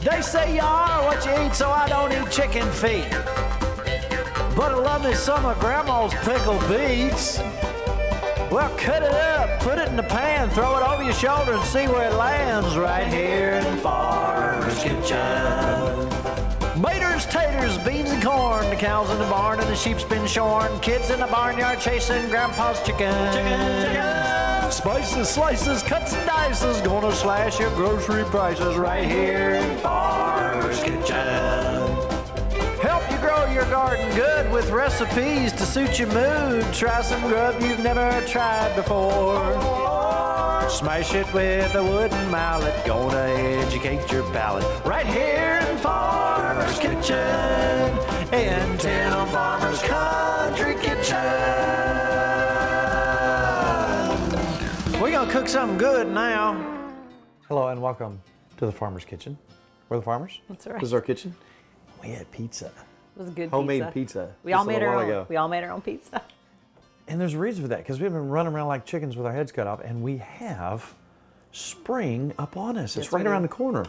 They say you are what you eat, so I don't eat chicken feet. But I love me some of Grandma's pickled beets. Well, cut it up, put it in the pan, throw it over your shoulder and see where it lands right here in Farmer's Kitchen. Maters, taters, beans and corn, the cows in the barn and the sheep's been shorn, kids in the barnyard chasing Grandpa's chicken. Spices, slices, cuts and dices, gonna slash your grocery prices right here in Farmer's Kitchen. Help you grow your garden good with recipes to suit your mood. Try some grub you've never tried before. Smash it with a wooden mallet, gonna educate your palate. Right here in Farmer's Kitchen, in Tim Farmer's Country Kitchen. We're gonna cook something good now. Hello and welcome to the Farmer's Kitchen. We're the farmers. That's right. This is our kitchen. We had pizza. It was a good Homemade pizza. We all made our own. We all made our own pizza. And there's a reason for that, because we've been running around like chickens with our heads cut off, and we have spring upon us. It's right around the corner.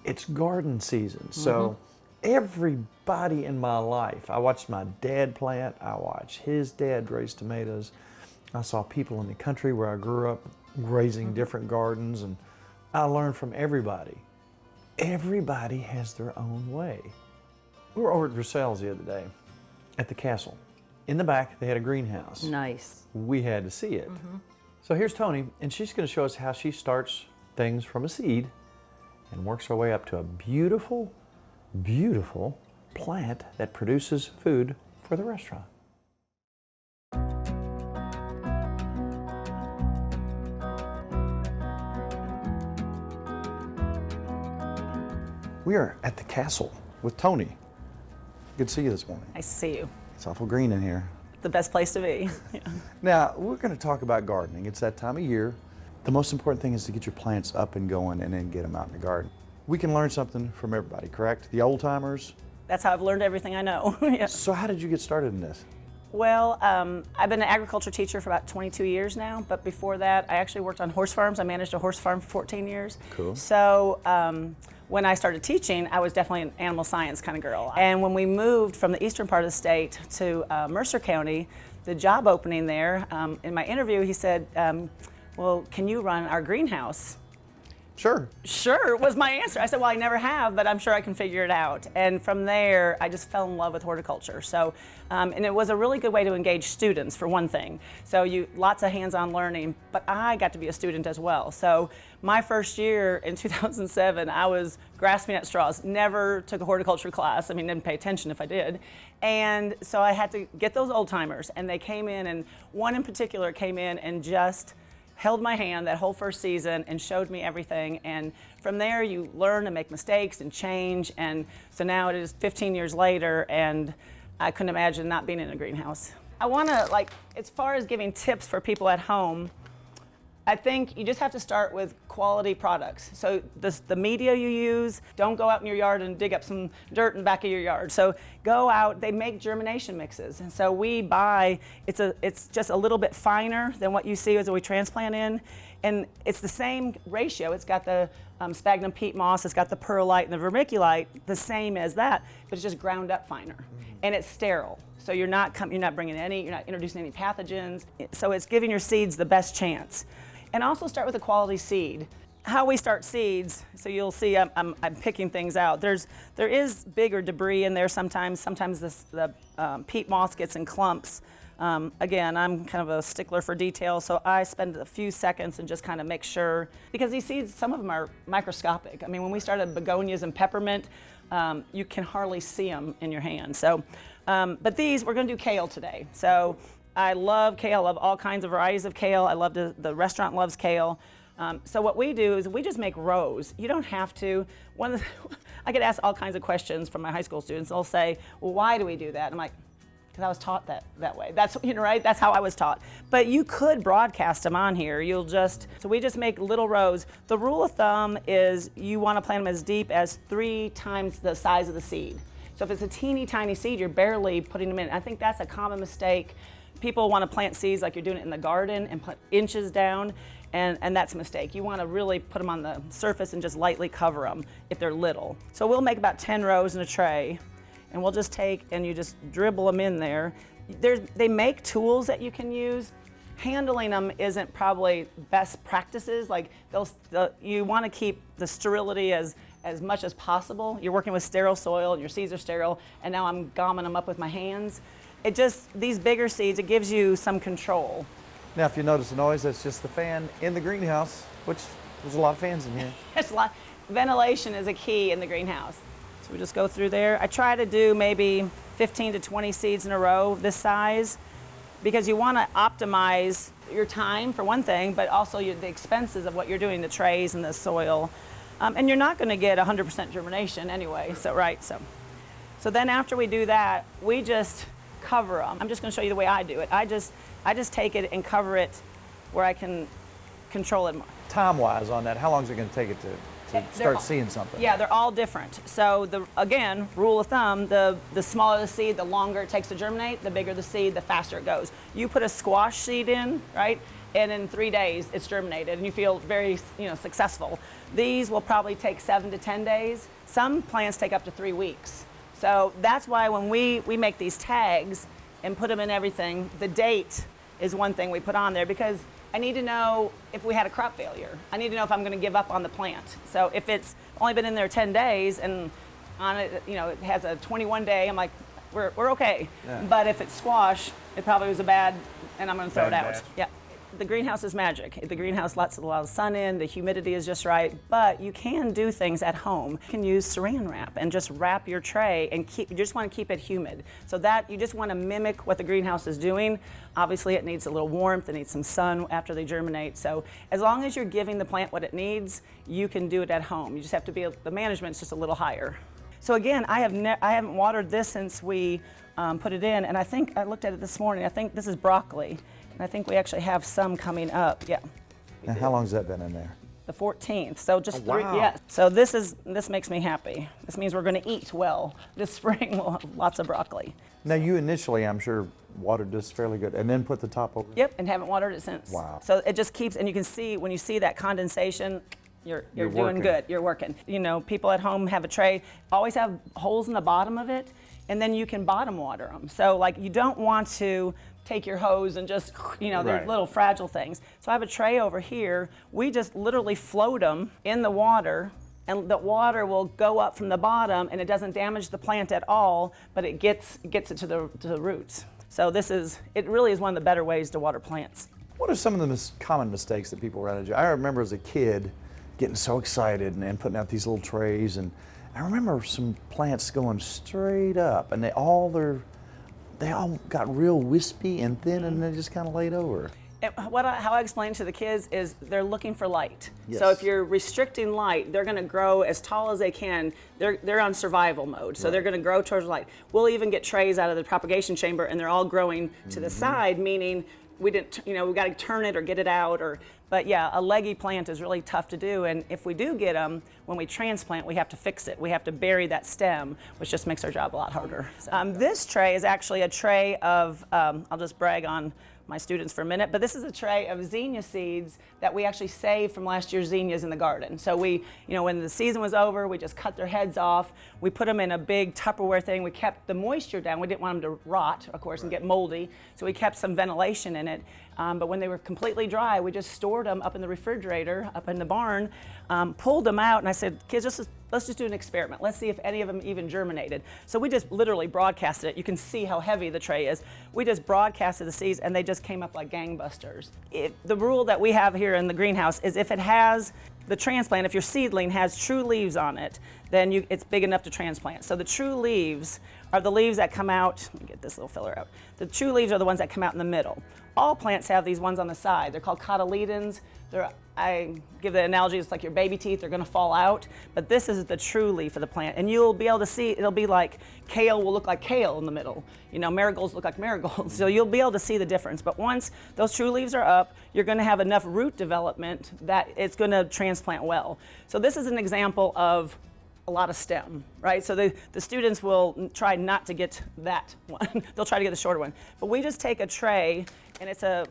It's garden season. So everybody in my life, I watched my dad plant, I watched his dad raise tomatoes. I saw people in the country where I grew up raising different gardens, and I learned from everybody. Everybody has their own way. We were over at Versailles the other day at the castle. In the back, they had a greenhouse. Nice. We had to see it. So here's Tony, and she's going to show us how she starts things from a seed and works her way up to a beautiful, beautiful plant that produces food for the restaurant. We are at the castle with Tony. Good to see you this morning. Nice to see you. It's awful green in here. The best place to be. Yeah. Now, we're going to talk about gardening. It's that time of year. The most important thing is to get your plants up and going and then get them out in the garden. We can learn something from everybody, correct? The old timers. That's how I've learned everything I know. Yeah. So how did you get started in this? Well, I've been an agriculture teacher for about 22 years now, but before that, I actually worked on horse farms. I managed a horse farm for 14 years. Cool. So when I started teaching, I was definitely an animal science kind of girl. And when we moved from the eastern part of the state to Mercer County, the job opening there, in my interview, he said, well, can you run our greenhouse? Sure. Sure was my answer. I said, well, I never have, but I'm sure I can figure it out. And from there, I just fell in love with horticulture. So, and it was a really good way to engage students, for one thing. So lots of hands-on learning, but I got to be a student as well. So my first year in 2007, I was grasping at straws. Never took a horticulture class. I mean, didn't pay attention if I did. And so I had to get those old timers, and they came in, and one in particular came in and just held my hand that whole first season and showed me everything. And from there, you learn and make mistakes and change. And so now it is 15 years later, and I couldn't imagine not being in a greenhouse. I want to, as far as giving tips for people at home, I think you just have to start with quality products. So the media you use, don't go out in your yard and dig up some dirt in the back of your yard. So go out, they make germination mixes. And so we buy, it's just a little bit finer than what you see as we transplant in. And it's the same ratio. It's got the sphagnum peat moss, it's got the perlite and the vermiculite, the same as that, but it's just ground up finer. And it's sterile. So you're not bringing you're not introducing any pathogens. So it's giving your seeds the best chance. And also start with a quality seed. How we start seeds, so you'll see I'm picking things out. There is bigger debris in there sometimes. Sometimes the peat moss gets in clumps. Again, I'm kind of a stickler for detail, so I spend a few seconds and just kind of make sure, because these seeds, some of them are microscopic. I mean, when we started begonias and peppermint, you can hardly see them in your hand. So, but we're gonna do kale today. So I love kale, I love all kinds of varieties of kale. I love the restaurant loves kale. So what we do is we just make rows. You don't have to. I get asked all kinds of questions from my high school students. They'll say, well, why do we do that? I'm like, because I was taught that way. That's, right? That's how I was taught. But you could broadcast them on here. So we just make little rows. The rule of thumb is you want to plant them as deep as 3 times the size of the seed. So if it's a teeny tiny seed, you're barely putting them in. I think that's a common mistake. People want to plant seeds like you're doing it in the garden and put inches down. and that's a mistake. You want to really put them on the surface and just lightly cover them if they're little. So we'll make about 10 rows in a tray, and we'll just take and you just dribble them in there. They make tools that you can use. Handling them isn't probably best practices. Like you want to keep the sterility as much as possible. You're working with sterile soil and your seeds are sterile, and now I'm gomming them up with my hands. These bigger seeds, it gives you some control. Now, if you notice the noise, that's just the fan in the greenhouse, which there's a lot of fans in here. It's a lot. Ventilation is a key in the greenhouse. So we just go through there. I try to do maybe 15 to 20 seeds in a row this size, because you want to optimize your time for one thing, but also the expenses of what you're doing, the trays and the soil. And you're not going to get 100% germination anyway, so then after we do that, we just cover them. I'm just going to show you the way I do it. I just take it and cover it where I can control it more. Time-wise on that, how long is it going to take it to start seeing something? Yeah, they're all different. So again, rule of thumb, the smaller the seed, the longer it takes to germinate, the bigger the seed, the faster it goes. You put a squash seed in, right? And in 3 days it's germinated and you feel very successful. These will probably take 7 to 10 days. Some plants take up to 3 weeks. So that's why when we make these tags and put them in everything, the date is one thing we put on there, because I need to know if we had a crop failure. I need to know if I'm going to give up on the plant. So if it's only been in there 10 days and on it, it has a 21 day, I'm like, we're okay. Yeah. But if it's squash, it probably was and I'm going to throw it out. Batch. Yeah. The greenhouse is magic. The greenhouse lets a lot of sun in, the humidity is just right, but you can do things at home. You can use saran wrap and just wrap your tray and you just want to keep it humid. So that you just want to mimic what the greenhouse is doing. Obviously it needs a little warmth, it needs some sun after they germinate. So as long as you're giving the plant what it needs, you can do it at home. You just have to the management's just a little higher. So again, I haven't watered this since we put it in, and I think I looked at it this morning. I think this is broccoli. I think we actually have some coming up. Yeah. Now, how long has that been in there? The 14th. So just wow. 3. Yeah. So this makes me happy. This means we're going to eat well. This spring we'll have lots of broccoli. Now you initially, I'm sure, watered this fairly good, and then put the top over. Yep, and haven't watered it since. Wow. So it just keeps, and you can see when you see that condensation, you're doing working. good. You're working. People at home have a tray, always have holes in the bottom of it, and then you can bottom water them. So you don't want to take your hose and just, they're right. little fragile things. So I have a tray over here. We just literally float them in the water, and the water will go up from the bottom, and it doesn't damage the plant at all, but it gets it to the roots. So it really is one of the better ways to water plants. What are some of the most common mistakes that people run into? I remember as a kid getting so excited and putting out these little trays, and I remember some plants going straight up, and they all got real wispy and thin, and they just kind of laid over. How I explain to the kids is they're looking for light. Yes. So if you're restricting light, they're going to grow as tall as they can. They're on survival mode, so they're going to grow towards light. We'll even get trays out of the propagation chamber, and they're all growing to the side, meaning we didn't, we got to turn it or get it out. But yeah, a leggy plant is really tough to do, and if we do get them, when we transplant, we have to fix it. We have to bury that stem, which just makes our job a lot harder. This tray is actually a tray of, I'll just brag on my students for a minute, but this is a tray of zinnia seeds that we actually saved from last year's zinnias in the garden. So we, when the season was over, we just cut their heads off. We put them in a big Tupperware thing. We kept the moisture down. We didn't want them to rot, of course, and get moldy. So we kept some ventilation in it. But when they were completely dry, we just stored them up in the refrigerator, up in the barn, pulled them out, and I said, kids, let's just do an experiment. Let's see if any of them even germinated. So we just literally broadcasted it. You can see how heavy the tray is. We just broadcasted the seeds, and they just came up like gangbusters. The rule that we have here in the greenhouse is if it has the transplant, if your seedling has true leaves on it, then it's big enough to transplant. So the true leaves are the leaves that come out. Let me get this little filler out. The true leaves are the ones that come out in the middle. All plants have these ones on the side. They're called cotyledons. I give the analogy, it's like your baby teeth, they're gonna fall out, but this is the true leaf of the plant. And you'll be able to see, it'll be like kale will look like kale in the middle. Marigolds look like marigolds. So you'll be able to see the difference. But once those true leaves are up, you're gonna have enough root development that it's gonna transplant well. So this is an example of a lot of stem, right? So the students will try not to get that one. They'll try to get the shorter one. But we just take a tray, and it's a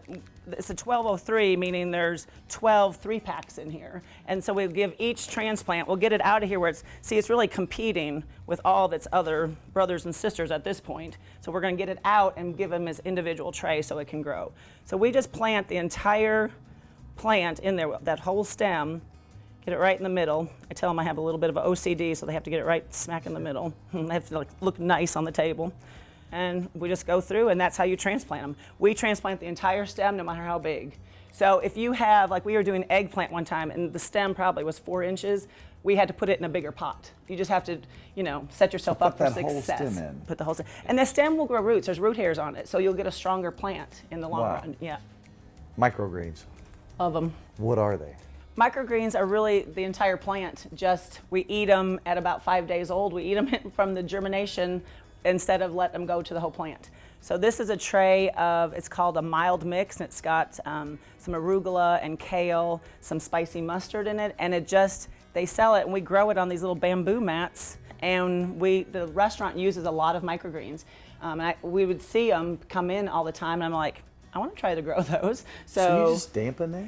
1203, meaning there's 12 3-packs in here. And so we give each transplant, we'll get it out of here where it's really competing with all of its other brothers and sisters at this point. So we're going to get it out and give them as individual trays so it can grow. So we just plant the entire plant in there, that whole stem, get it right in the middle. I tell them I have a little bit of OCD, so they have to get it right smack in the middle. They have to look nice on the table. And we just go through, and that's how you transplant them. We transplant the entire stem, no matter how big. So if you have, like we were doing eggplant one time, and the stem probably was 4 inches, we had to put it in a bigger pot. You just have to, set yourself up for success. Put that whole stem in. Put the whole stem. And the stem will grow roots. There's root hairs on it, so you'll get a stronger plant in the long run. Yeah. Microgreens. Of them. What are they? Microgreens are really the entire plant. Just we eat them at about 5 days old. We eat them from the germination instead of let them go to the whole plant. So this is a tray of, it's called a mild mix, and it's got some arugula and kale, some spicy mustard in it, and they sell it, and we grow it on these little bamboo mats, and the restaurant uses a lot of microgreens. We would see them come in all the time, and I'm like, I want to try to grow those. So you just dampen that?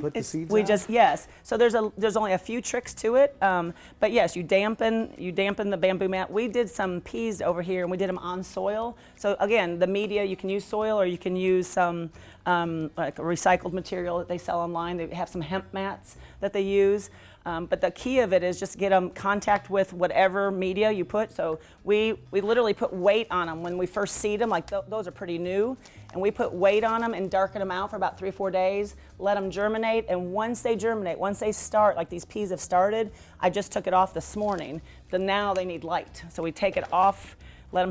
Put the seeds out? Yes. So there's only a few tricks to it, but yes, you dampen the bamboo mat. We did some peas over here, and we did them on soil. So again, the media, you can use soil, or you can use some like a recycled material that they sell online. They have some hemp mats that they use. But the key of it is just get them contact with whatever media you put. So we literally put weight on them when we first seed them, like those are pretty new. And we put weight on them and darken them out for about 3 or 4 days, let them germinate. And once they germinate, once they start, like these peas have started, I just took it off this morning. Then now they need light. So we take it off, give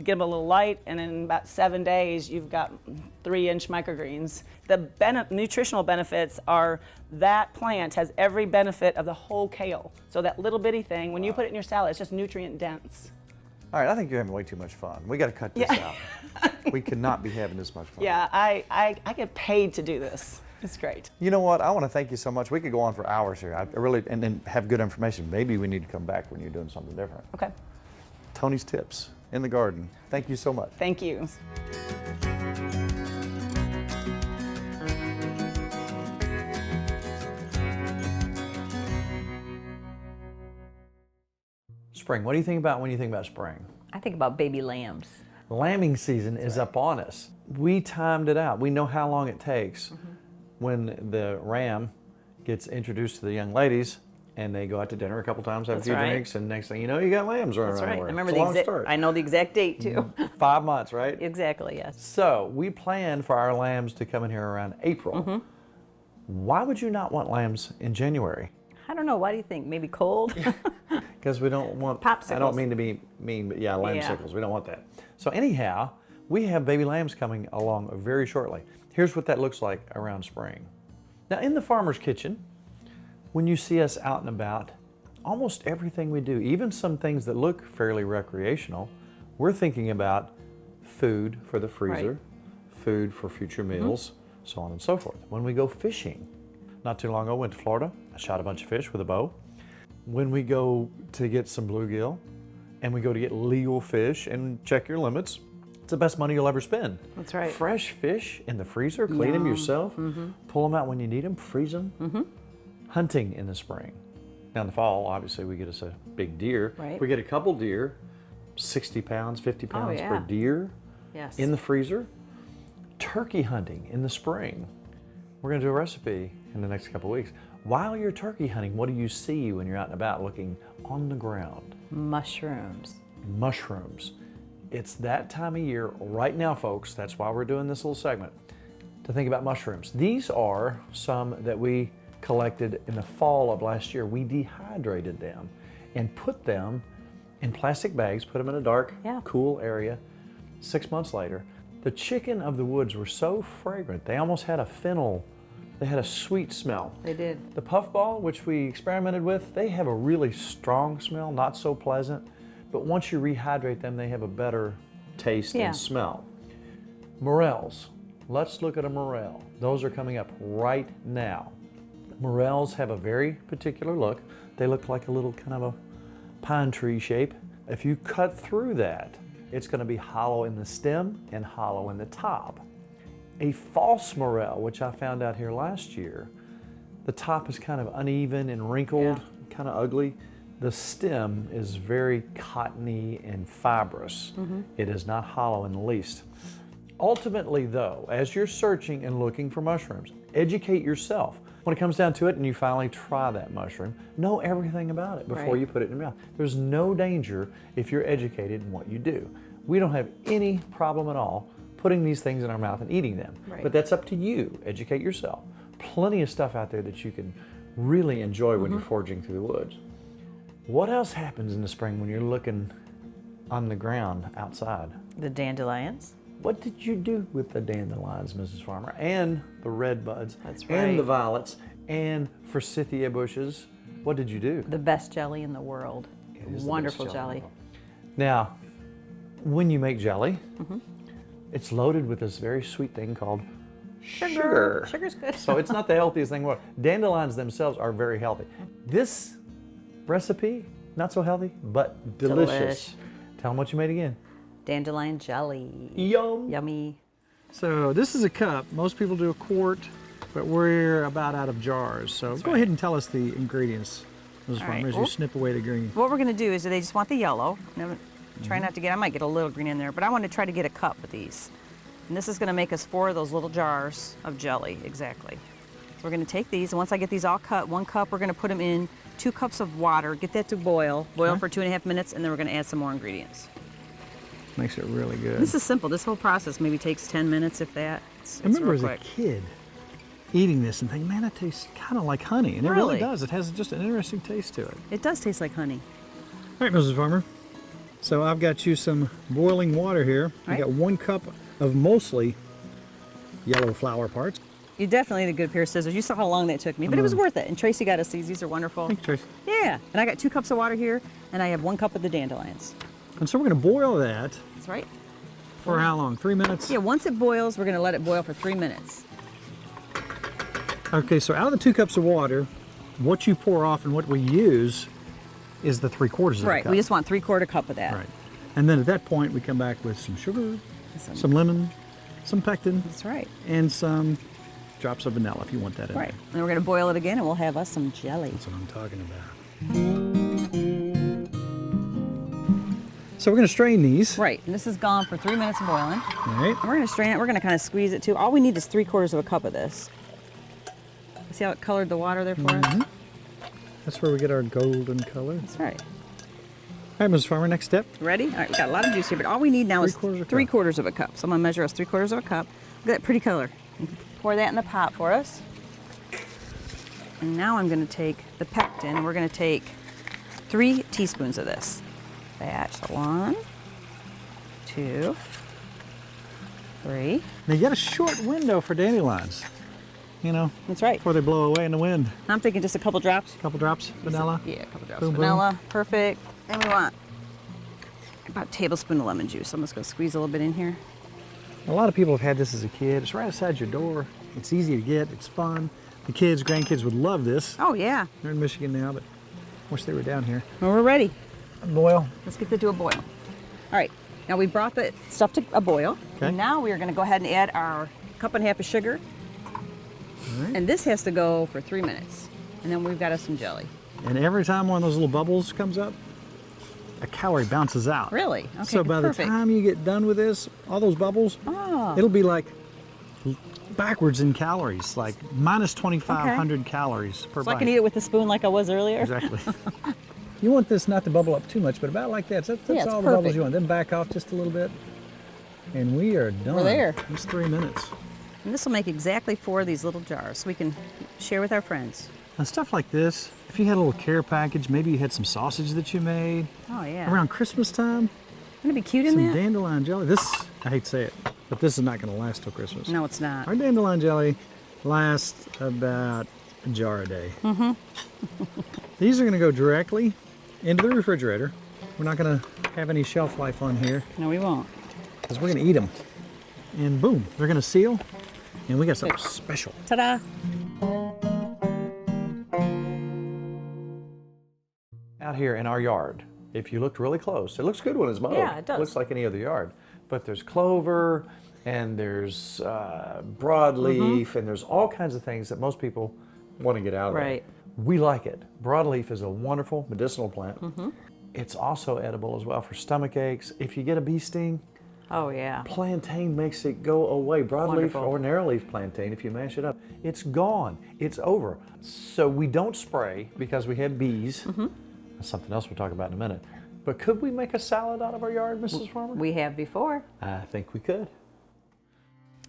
them a little light, and in about 7 days, you've got 3-inch microgreens. The nutritional benefits are that plant has every benefit of the whole kale. So that little bitty thing, when you put it in your salad, it's just nutrient dense. All right, I think you're having way too much fun. We got to cut this out. We cannot be having this much fun. Yeah, I get paid to do this. It's great. You know what? I want to thank you so much. We could go on for hours here. I really, and then have good information. Maybe we need to come back when you're doing something different. Okay. Tony's Tips in the Garden. Thank you so much. Thank you. Spring. What do you think about when you think about spring? I think about baby lambs. Lambing season is upon us. We timed it out. We know how long it takes when the ram gets introduced to the young ladies, and they go out to dinner a couple times, have a few drinks, and next thing you know, you got lambs running around. I remember I know the exact date too. 5 months, right? Exactly, yes. So we plan for our lambs to come in here around April. Why would you not want lambs in January? I don't know. Why do you think? Maybe cold? Because we don't want popsicles. I don't mean to be mean, but yeah, lambsicles. We don't want that. So anyhow, we have baby lambs coming along very shortly. Here's what that looks like around spring. Now in the farmer's kitchen, when you see us out and about, almost everything we do, even some things that look fairly recreational, we're thinking about food for the freezer, food for future meals, so on and so forth. When we go fishing, not too long ago, went to Florida, I shot a bunch of fish with a bow. When we go to get some bluegill, and we go to get legal fish and check your limits, it's the best money you'll ever spend. That's right. Fresh fish in the freezer, clean them yourself, pull them out when you need them, freeze them. Hunting in the spring. Now in the fall, obviously we get us a big deer. Right. We get a couple deer, 60 pounds, 50 pounds per deer in the freezer. Turkey hunting in the spring. We're gonna do a recipe in the next couple weeks. While you're turkey hunting, what do you see when you're out and about looking on the ground? Mushrooms. Mushrooms. It's that time of year right now, folks. That's why we're doing this little segment, to think about mushrooms. These are some that we collected in the fall of last year. We dehydrated them and put them in plastic bags, put them in a dark, cool area. 6 months later, the chicken of the woods were so fragrant, they almost had a fennel. They had a sweet smell. They did. The puffball, which we experimented with, they have a really strong smell, not so pleasant, but once you rehydrate them, they have a better taste and smell. Morels. Let's look at a morel. Those are coming up right now. Morels have a very particular look. They look like a little kind of pine tree shape. If you cut through that, it's going to be hollow in the stem and hollow in the top. A false morel, which I found out here last year, the top is kind of uneven and wrinkled, kind of ugly. The stem is very cottony and fibrous. It is not hollow in the least. Ultimately though, as you're searching and looking for mushrooms, educate yourself. When it comes down to it and you finally try that mushroom, know everything about it before you put it in your mouth. There's no danger if you're educated in what you do. We don't have any problem at all putting these things in our mouth and eating them. But that's up to you. Educate yourself. Plenty of stuff out there that you can really enjoy when you're foraging through the woods. What else happens in the spring when you're looking on the ground outside? The dandelions. What did you do with the dandelions, Mrs. Farmer? And the red buds. That's And the right. violets. And forsythia bushes. What did you do? The best jelly in the world. It is the Wonderful best jelly. Now, when you make jelly, it's loaded with this very sweet thing called sugar. Sugar's good. So it's not the healthiest thing in the world. Dandelions themselves are very healthy. This recipe, not so healthy, but delicious. Delish. Tell them what you made again. Dandelion jelly. Yum. Yummy. So this is a cup. Most people do a quart, but we're about out of jars. So go ahead and tell us the ingredients, Mrs. All Farmer, right. as you snip away the green. What we're gonna do is they just want the yellow. Now, try not to get, I might get a little green in there, but I want to try to get a cup of these. And this is gonna make us 4 of those little jars of jelly, exactly. So we're gonna take these, and once I get these all cut, 1 cup, we're gonna put them in 2 cups of water, get that to boil for 2.5 minutes, and then we're gonna add some more ingredients. Makes it really good. This is simple. This whole process maybe takes 10 minutes, if that. I remember as real a quick. kid eating this and thinking, man, that tastes kind of like honey. And it really Really? does. It has just an interesting taste to it. It does taste like honey. All right, Mrs. Farmer. So I've got you some boiling water here. I Right. got 1 cup of mostly yellow flower parts. You definitely need a good pair of scissors. You saw how long that took me, but it was worth it. And Tracy got us these. These are wonderful. Thank you, Tracy. Yeah. And I got 2 cups of water here, and I have 1 cup of the dandelions. And so we're going to boil that That's right. for how long? 3 minutes? Yeah, once it boils, we're going to let it boil for 3 minutes. Okay, so out of the 2 cups of water, what you pour off and what we use is the 3/4 of a Right. cup. We just want 3/4 cup of that. Right. And then at that point, we come back with some sugar, some lemon, some pectin, That's right. and some drops of vanilla if you want that in Right. there. And then we're going to boil it again, and we'll have us some jelly. That's what I'm talking about. So we're going to strain these. Right. And this is gone for 3 minutes of boiling. All right. And we're going to strain it. We're going to kind of squeeze it too. All we need is 3/4 of a cup of this. See how it colored the water there for us? That's where we get our golden color. That's right. All right, Mrs. Farmer, next step. Ready? All right, we got a lot of juice here, but all we need now is 3/4 cup. 3/4 of a cup. So I'm gonna measure us 3/4 of a cup. Look at that pretty color. Pour that in the pot for us. And now I'm gonna take the pectin, and we're gonna take 3 teaspoons of this. Batch 1, 2, 3. Now you got a short window for dandelions, you know, That's right. before they blow away in the wind. I'm thinking just a couple drops. Couple drops vanilla. Yeah, a couple drops Boom, of boom. vanilla. Perfect. And we want about a tablespoon of lemon juice. I'm just gonna squeeze a little bit in here. A lot of people have had this as a kid. It's right outside your door. It's easy to get. It's fun. The kids, grandkids would love this. Oh yeah. They're in Michigan now, but wish they were down here. Well, we're ready. Boil. Let's get that to a boil. All right, now we brought the stuff to a boil. Okay. And now we are gonna go ahead and add our 1.5 cups of sugar. right. And this has to go for 3 minutes. And then we've got us some jelly. And every time one of those little bubbles comes up, a calorie bounces out. Really? Okay, So by perfect. the time you get done with this, all those bubbles, Oh. it'll be like backwards in calories, like minus 2,500 calories per So I bite. can eat it with a spoon like I was earlier? Exactly. You want this not to bubble up too much, but about like that. That's Yeah, it's all the bubbles perfect. you want. Then back off just a little bit. And we are done. We're there. It's 3 minutes. And this will make exactly 4 of these little jars so we can share with our friends. And stuff like this, if you had a little care package, maybe you had some sausage that you made Oh yeah. around Christmas time, Wouldn't it be cute in some that? dandelion jelly. This, I hate to say it, but this is not going to last till Christmas. No, it's not. Our dandelion jelly lasts about a jar a day. These are going to go directly into the refrigerator. We're not going to have any shelf life on here No, we won't. because we're going to eat them. And boom, they're going to seal, and we got something special. Ta-da! Out here in our yard, if you looked really close. It looks good when it's mowed. Yeah, it does. Looks like any other yard. But there's clover, and there's broadleaf, and there's all kinds of things that most people want to get out of there. Right. We like it. Broadleaf is a wonderful medicinal plant. It's also edible as well for stomach aches. If you get a bee sting, Oh, yeah. plantain makes it go away. Broadleaf Wonderful. or narrowleaf plantain, if you mash it up, it's gone. It's over. So we don't spray because we have bees. That's something else we'll talk about in a minute. But could we make a salad out of our yard, Mrs. Farmer? We have before. I think we could.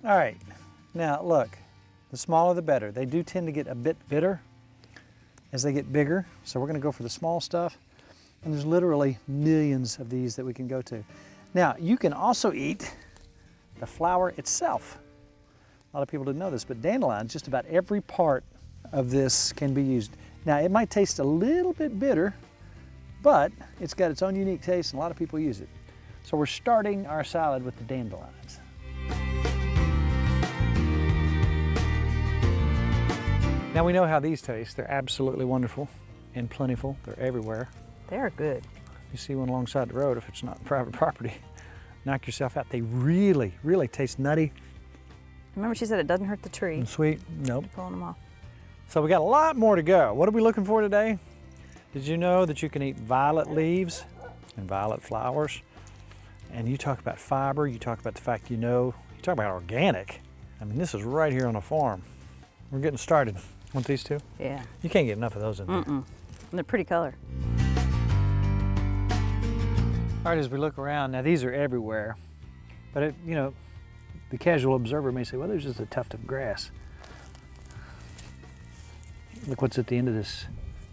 All right, now look, the smaller the better. They do tend to get a bit bitter as they get bigger, so we're gonna go for the small stuff. And there's literally millions of these that we can go to. Now, you can also eat the flower itself. A lot of people didn't know this, but dandelions, just about every part of this can be used. Now, it might taste a little bit bitter, but it's got its own unique taste and a lot of people use it. So we're starting our salad with the dandelions. Now we know how these taste. They're absolutely wonderful and plentiful. They're everywhere. They're good. You see one alongside the road if it's not private property. Knock yourself out. They really, really taste nutty Remember she said it doesn't hurt the tree. and sweet. Nope. Pulling them off. So we got a lot more to go. What are we looking for today? Did you know that you can eat violet leaves and violet flowers? And you talk about fiber, you talk about the fact you talk about organic. I mean, this is right here on a farm. We're getting started. Want these two? Yeah. You can't get enough of those in there. And they're pretty color. All right, as we look around, now these are everywhere, but the casual observer may say, well, there's just a tuft of grass. Look what's at the end of this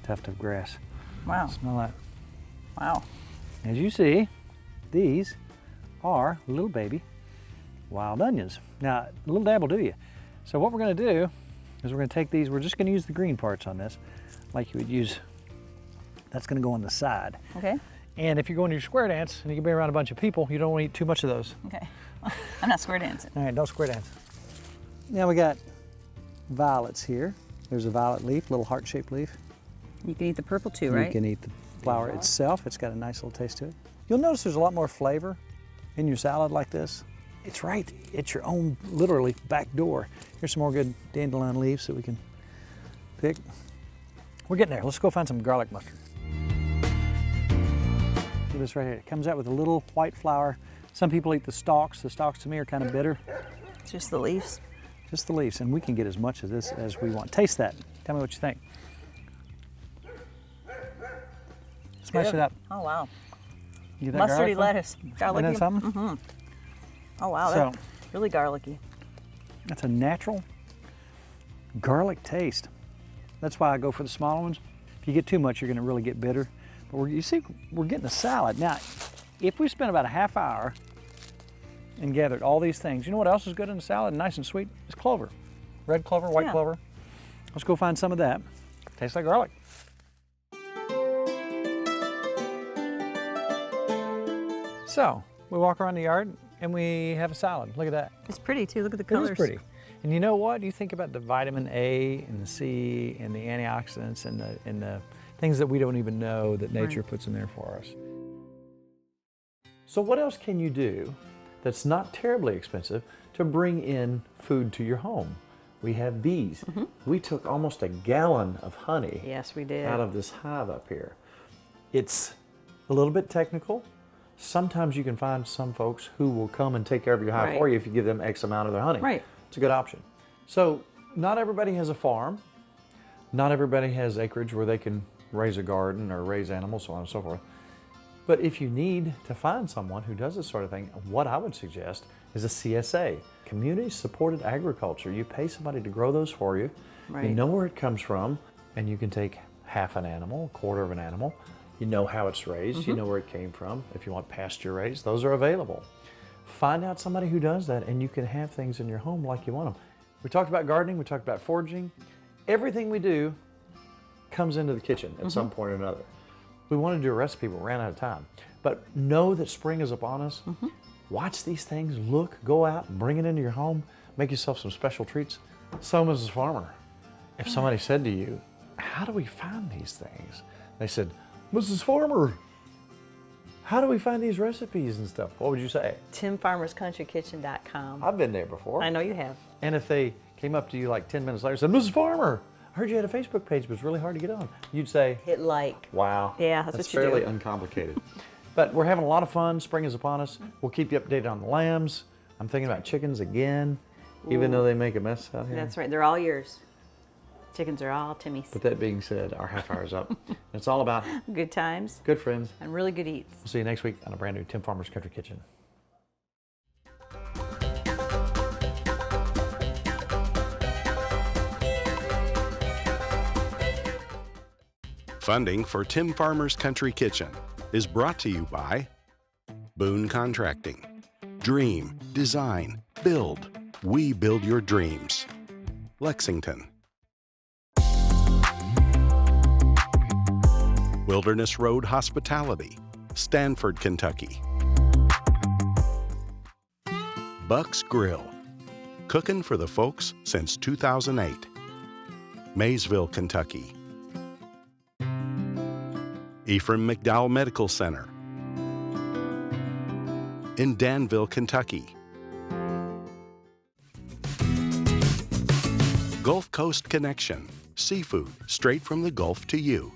tuft of grass. Wow. Smell that. Wow. As you see, these are little baby wild onions. Now, a little dab will do you. So what we're gonna do is we're gonna take these, we're just gonna use the green parts on this, like you would use, that's gonna go on the side. Okay. And if you're going to your square dance and you can be around a bunch of people, you don't want to eat too much of those. Okay. I'm not square dancing. All right, don't square dance. Now we got violets here. There's a violet leaf, little heart-shaped leaf. You can eat the purple too, right? You can eat the flower itself. It's got a nice little taste to it. You'll notice there's a lot more flavor in your salad like this. It's right at your own, literally, back door. Here's some more good dandelion leaves that we can pick. We're getting there. Let's go find some garlic mustard. Look at this right here. It comes out with a little white flower. Some people eat the stalks. The stalks to me are kind of bitter. Just the leaves. Just the leaves, and we can get as much of this as we want. Taste that. Tell me what you think. Smash it up. Oh, wow. You get that Mustardy garlic one? lettuce. Garlicky. Isn't that something? Oh, wow. So- That's really garlicky. That's a natural garlic taste. That's why I go for the smaller ones. If you get too much, you're going to really get bitter. But you see, we're getting a salad. Now, if we spent about a half hour and gathered all these things, you know what else is good in a salad, nice and sweet? It's clover. Red clover, white Yeah. clover. Let's go find some of that. Tastes like garlic. So, we walk around the yard and we have a salad. Look at that. It's pretty too. Look at the It colors. is pretty. And you know what? You think about the vitamin A and the C and the antioxidants and the things that we don't even know that nature puts in there for us. So what else can you do that's not terribly expensive to bring in food to your home? We have bees. We took almost a gallon of honey Yes, we did. out of this hive up here. It's a little bit technical. Sometimes you can find some folks who will come and take care of your hive Right. for you if you give them X amount of their honey. Right. It's a good option. So not everybody has a farm. Not everybody has acreage where they can raise a garden or raise animals, so on and so forth. But if you need to find someone who does this sort of thing, what I would suggest is a CSA, Community Supported Agriculture. You pay somebody to grow those for you. You Right. know where it comes from, and you can take half an animal, a quarter of an animal. You know how it's raised, you know where it came from. If you want pasture raised, those are available. Find out somebody who does that, and you can have things in your home like you want them. We talked about gardening, we talked about foraging. Everything we do comes into the kitchen at some point or another. We wanted to do a recipe, but we ran out of time. But know that spring is upon us. Watch these things, look, go out, bring it into your home, make yourself some special treats. So, Mrs. Farmer, if somebody said to you, how do we find these things? They said, Mrs. Farmer, How do we find these recipes and stuff? What would you say? TimFarmersCountryKitchen.com. I've been there before. I know you have. And if they came up to you like 10 minutes later and said, Mrs. Farmer, I heard you had a Facebook page, but it's really hard to get on. You'd say, Hit like. wow. Yeah, that's what you fairly do. uncomplicated. But we're having a lot of fun. Spring is upon us. We'll keep you updated on the lambs. I'm thinking about chickens again, even though they make a mess out here. That's right. They're all yours. Chickens are all Timmy's. But that being said, our half hour's up. It's all about Good times good friends. and really good eats. We'll see you next week on a brand new Tim Farmer's Country Kitchen. Funding for Tim Farmer's Country Kitchen is brought to you by Boone Contracting. Dream, design, build. We build your dreams. Lexington. Wilderness Road Hospitality, Stanford, Kentucky. Buck's Grill, cooking for the folks since 2008. Maysville, Kentucky. Ephraim McDowell Medical Center in Danville, Kentucky. Gulf Coast Connection, seafood straight from the Gulf to you.